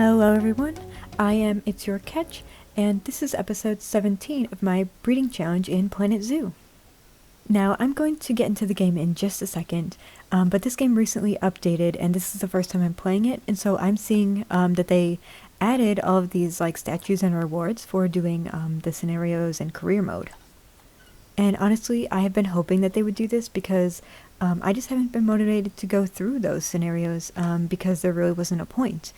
Hello everyone, It's Your Catch, and this is episode 17 of my breeding challenge in Planet Zoo. Now, I'm going to get into the game in just a second, but this game recently updated, and this is the first time I'm playing it, and so I'm seeing that they added all of these statues and rewards for doing the scenarios and career mode. And honestly, I have been hoping that they would do this because I just haven't been motivated to go through those scenarios because there really wasn't a point.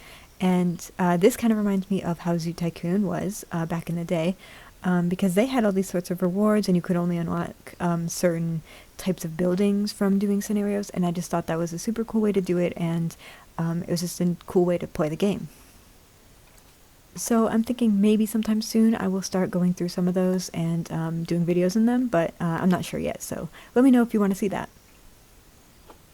And this kind of reminds me of how Zoo Tycoon was back in the day, because they had all these sorts of rewards and you could only unlock certain types of buildings from doing scenarios, and I just thought that was a super cool way to do it, and it was just a cool way to play the game. So I'm thinking maybe sometime soon I will start going through some of those and doing videos in them, but I'm not sure yet, so let me know if you want to see that.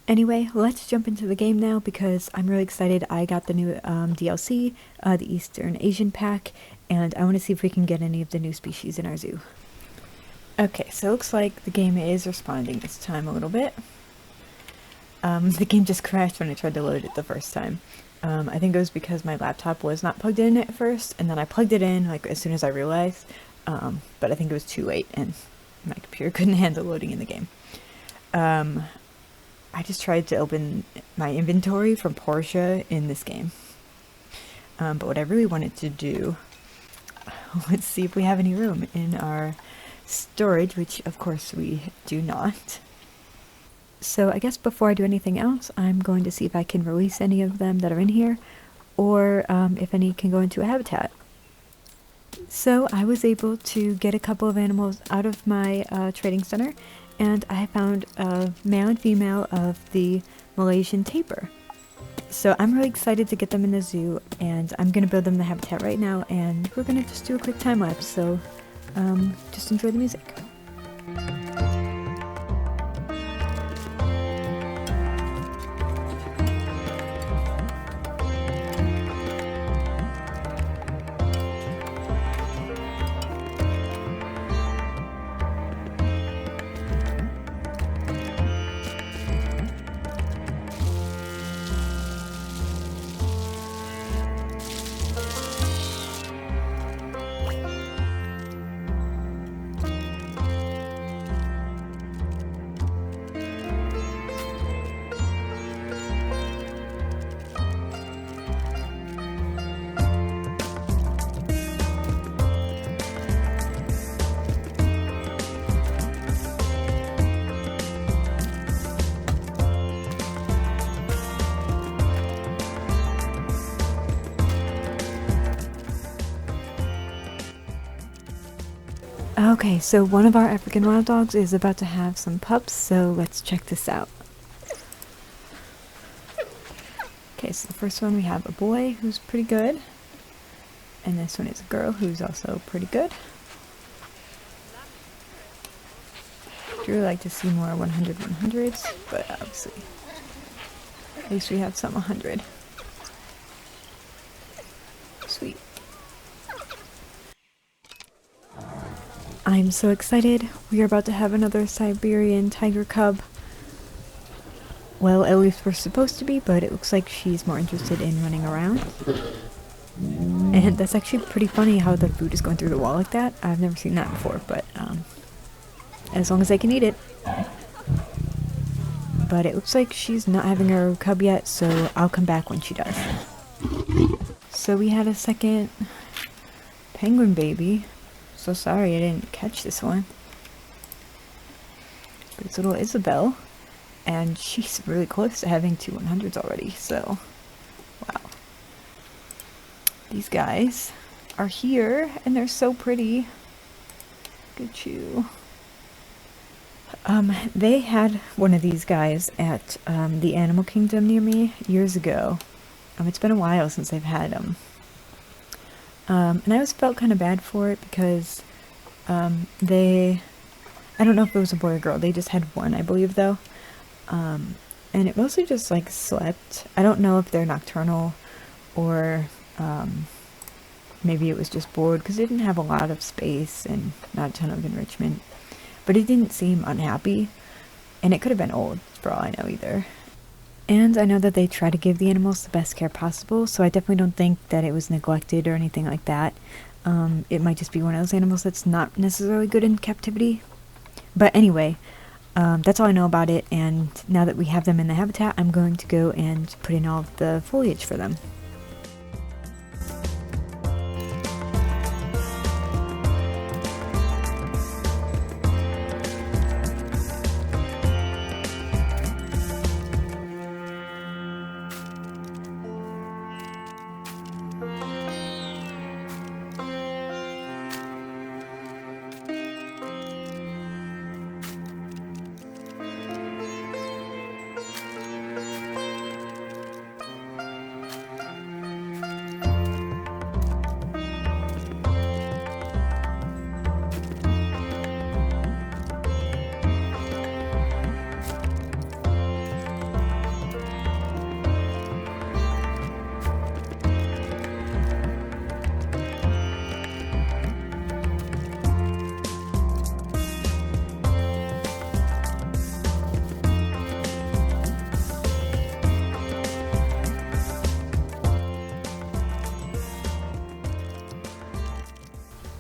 Anyway, let's jump into the game now because I'm really excited. I got the new DLC, the Eastern Asian pack, and I want to see if we can get any of the new species in our zoo. Okay, so it looks like the game is responding this time a little bit. The game just crashed when I tried to load it the first time. I think it was because my laptop was not plugged in at first, and then I plugged it in as soon as I realized, but I think it was too late and my computer couldn't handle loading in the game. I just tried to open my inventory from Porsche in this game. But what I really wanted to do was see if we have any room in our storage, which of course we do not. So I guess before I do anything else, I'm going to see if I can release any of them that are in here, or if any can go into a habitat. So I was able to get a couple of animals out of my trading center, and I found a male and female of the Malayan Tapir. So I'm really excited to get them in the zoo, and I'm going to build them the habitat right now, and we're going to just do a quick time lapse, so just enjoy the music. Okay, so one of our African wild dogs is about to have some pups, so let's check this out. Okay, so the first one we have a boy who's pretty good, and this one is a girl who's also pretty good. I'd really like to see more 100/100s, but obviously, at least we have some 100. Sweet. I'm so excited. We are about to have another Siberian Tiger cub. Well, at least we're supposed to be, but it looks like she's more interested in running around. And that's actually pretty funny how the food is going through the wall like that. I've never seen that before, but as long as they can eat it. But it looks like she's not having her cub yet, so I'll come back when she does. So we had a second penguin baby. So sorry I didn't catch this one. But it's little Isabel, and she's really close to having 2 100s already, so wow. These guys are here, and they're so pretty. Look at you. They had one of these guys at the Animal Kingdom near me years ago. It's been a while since they've had them. And I always felt kind of bad for it because I don't know if it was a boy or girl, they just had one, I believe, though. And it mostly just slept. I don't know if they're nocturnal or maybe it was just bored because it didn't have a lot of space and not a ton of enrichment. But it didn't seem unhappy, and it could have been old for all I know either. And I know that they try to give the animals the best care possible, so I definitely don't think that it was neglected or anything like that. It might just be one of those animals that's not necessarily good in captivity. But anyway, that's all I know about it, and now that we have them in the habitat, I'm going to go and put in all of the foliage for them.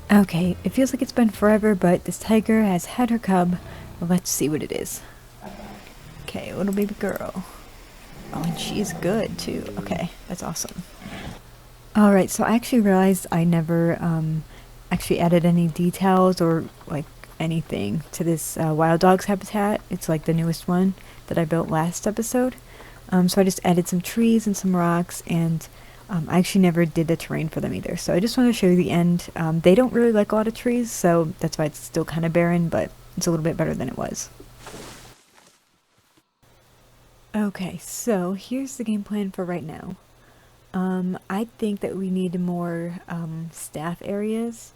Okay, it feels like it's been forever, but this tiger has had her cub. Let's see what it is. Okay, little baby girl. Oh, and she's good too. Okay, that's awesome. Alright, so I actually realized I never actually added any details or like anything to this wild dogs habitat. It's like the newest one that I built last episode. So I just added some trees and some rocks, and I actually never did the terrain for them either. So I just wanted to show you the end. They don't really like a lot of trees, so that's why it's still kind of barren, but it's a little bit better than it was. Okay, so here's the game plan for right now. I think that we need more staff areas,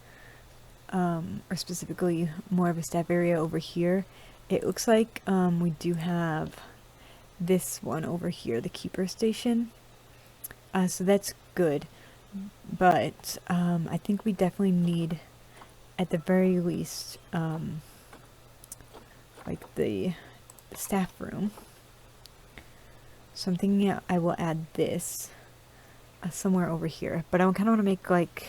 or specifically more of a staff area over here. It looks like we do have this one over here, the keeper station. So that's good, but I think we definitely need, at the very least, like the staff room. So I'm thinking I will add this somewhere over here, but I kind of want to make like,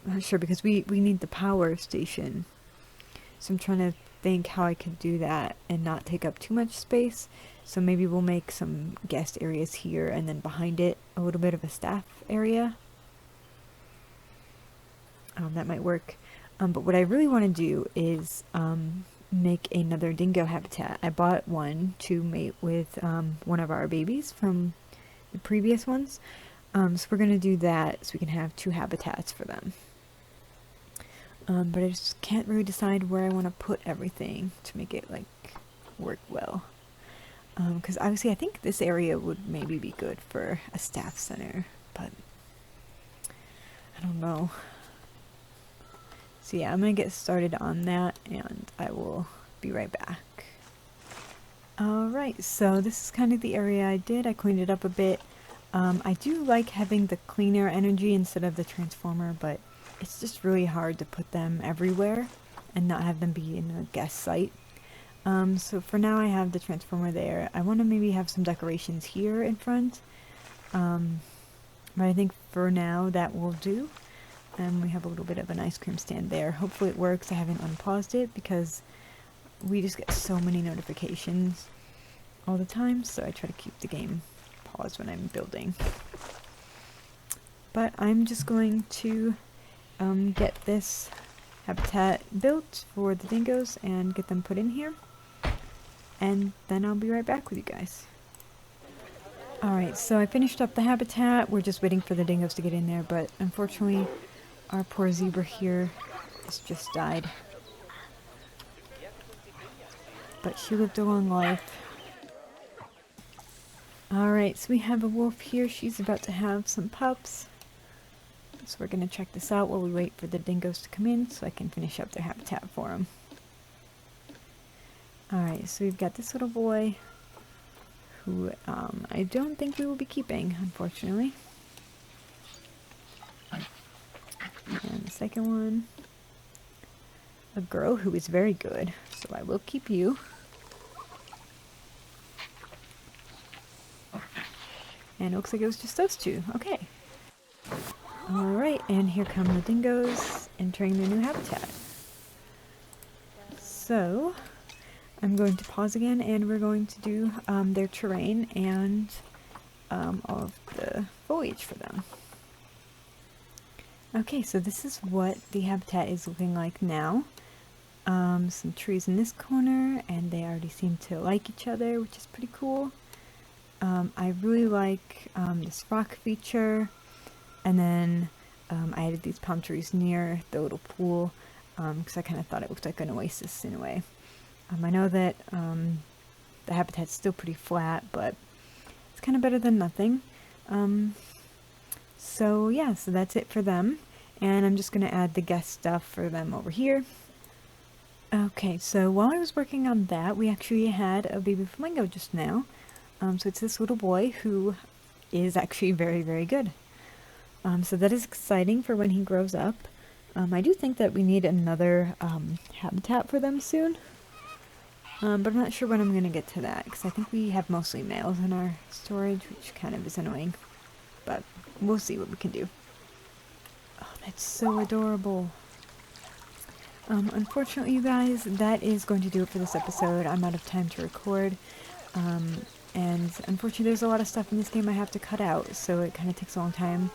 I'm not sure, because we need the power station. So I'm trying to think how I could do that and not take up too much space. So maybe we'll make some guest areas here, and then behind it a little bit of a staff area. That might work. But what I really want to do is make another dingo habitat. I bought one to mate with one of our babies from the previous ones. So we're going to do that so we can have 2 habitats for them. But I just can't really decide where I want to put everything to make it like work well. Because obviously I think this area would maybe be good for a staff center, but I don't know. So yeah, I'm going to get started on that, and I will be right back. Alright, so this is kind of the area I did. I cleaned it up a bit. I do like having the clean air energy instead of the transformer, but it's just really hard to put them everywhere and not have them be in a guest site. So for now I have the transformer there. I want to maybe have some decorations here in front. But I think for now that will do. And we have a little bit of an ice cream stand there. Hopefully it works. I haven't unpaused it because we just get so many notifications all the time, so I try to keep the game paused when I'm building. But I'm just going to get this habitat built for the dingoes and get them put in here, and then I'll be right back with you guys. Alright, so I finished up the habitat. We're just waiting for the dingoes to get in there, but unfortunately our poor zebra here has just died. But she lived a long life. Alright, so we have a wolf here. She's about to have some pups. So we're going to check this out while we wait for the dingoes to come in so I can finish up their habitat for them. Alright, so we've got this little boy who I don't think we will be keeping, unfortunately. And the second one, a girl who is very good, so I will keep you. And it looks like it was just those two. Okay. Alright, and here come the dingoes entering their new habitat. So, I'm going to pause again and we're going to do their terrain and all of the foliage for them. Okay, so this is what the habitat is looking like now. Some trees in this corner, and they already seem to like each other, which is pretty cool. I really like this rock feature, and then I added these palm trees near the little pool because I kind of thought it looked like an oasis in a way. I know that the habitat's still pretty flat, but it's kind of better than nothing. So yeah, so that's it for them, and I'm just going to add the guest stuff for them over here. Okay, so while I was working on that, we actually had a baby flamingo just now. So it's this little boy who is actually very, very good. So that is exciting for when he grows up. I do think that we need another habitat for them soon. But I'm not sure when I'm going to get to that, because I think we have mostly males in our storage, which kind of is annoying. But we'll see what we can do. Oh, that's so adorable. Unfortunately, you guys, that is going to do it for this episode. I'm out of time to record. And unfortunately, there's a lot of stuff in this game I have to cut out, so it kind of takes a long time,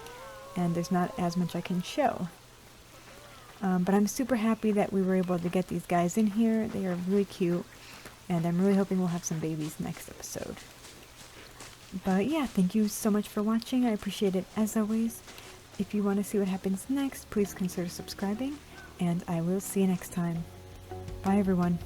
and there's not as much I can show. But I'm super happy that we were able to get these guys in here. They are really cute, and I'm really hoping we'll have some babies next episode. But yeah, thank you so much for watching. I appreciate it as always. If you want to see what happens next, please consider subscribing, and I will see you next time. Bye everyone.